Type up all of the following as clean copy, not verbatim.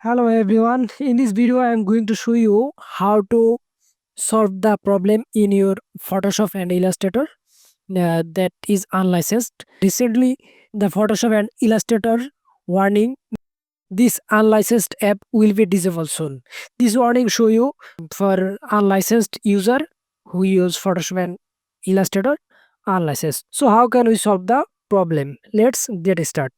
Hello everyone, in this video I am going to show you how to solve the problem in your Photoshop and Illustrator that is unlicensed. Recently the Photoshop and Illustrator warning this unlicensed app will be disabled soon. This warning show you for unlicensed user who use Photoshop and Illustrator unlicensed. So how can we solve the problem? Let's get started.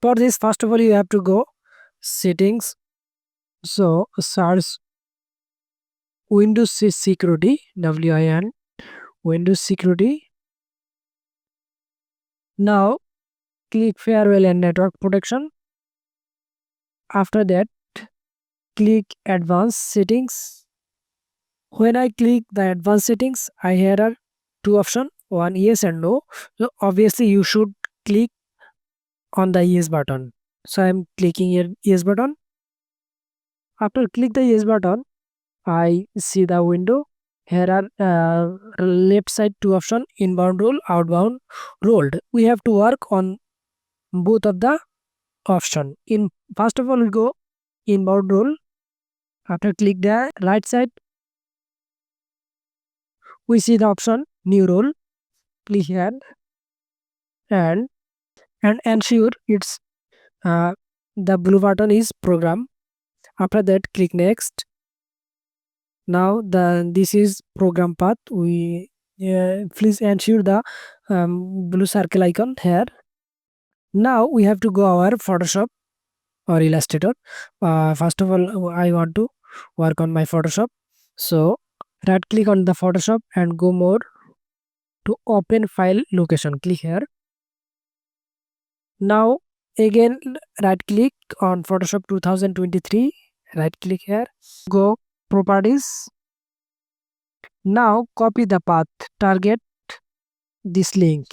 For this, first of all, you have to go settings. So search Windows Security, WIN, Windows Security. Now click Firewall and Network Protection. After that, click Advanced Settings. When I click the Advanced Settings, I hear are two options, one yes and no. So obviously you should click on the yes button. So I am clicking here yes button. After click the yes button, I see the window. Here are left side two option, inbound role, outbound rolled. We have to work on both of the option. In first of all, we go inbound role. After click the right side, we see the option new role. Click here and ensure it's the blue button is program. After that, click next. Now this is program path. We please ensure the blue circle icon here. Now we have to go our Photoshop or Illustrator. First of all, I want to work on my Photoshop. So right click on the Photoshop and go more to open file location. Click here. Now again right click on Photoshop 2023. Right click here. Go properties. Now copy the path. Target this link.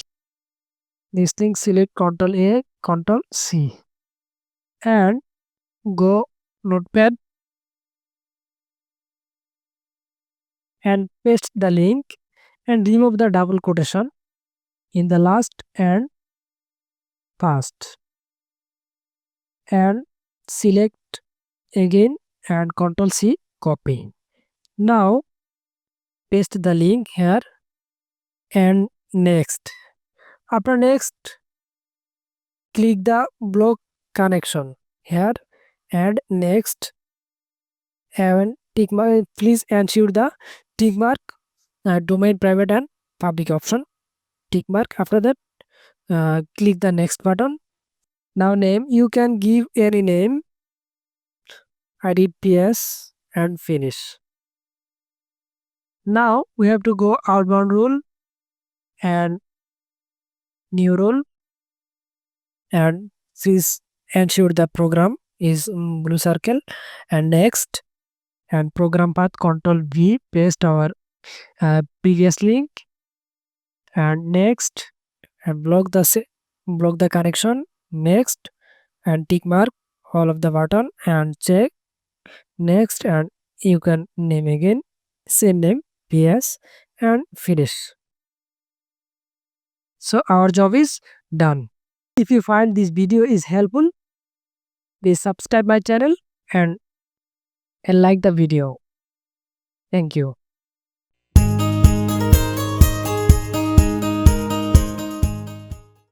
This link, select Ctrl A, Ctrl C and go notepad and paste the link and remove the double quotation in the last and first and select again and Ctrl C copy. Now paste the link here and next. After next, click the block connection here and next and tick mark. Please ensure the tick mark domain private and public option tick mark. After that, click the next button. Now name, you can give any name. I did PS and finish. Now we have to go outbound rule and new rule and please ensure the program is blue circle and next and program path Ctrl V, paste our previous link and next and block the connection next and tick mark all of the button and check next and you can name again same name PS and finish. So our job is done. If you find this video is helpful, please subscribe my channel and like the video. Thank you.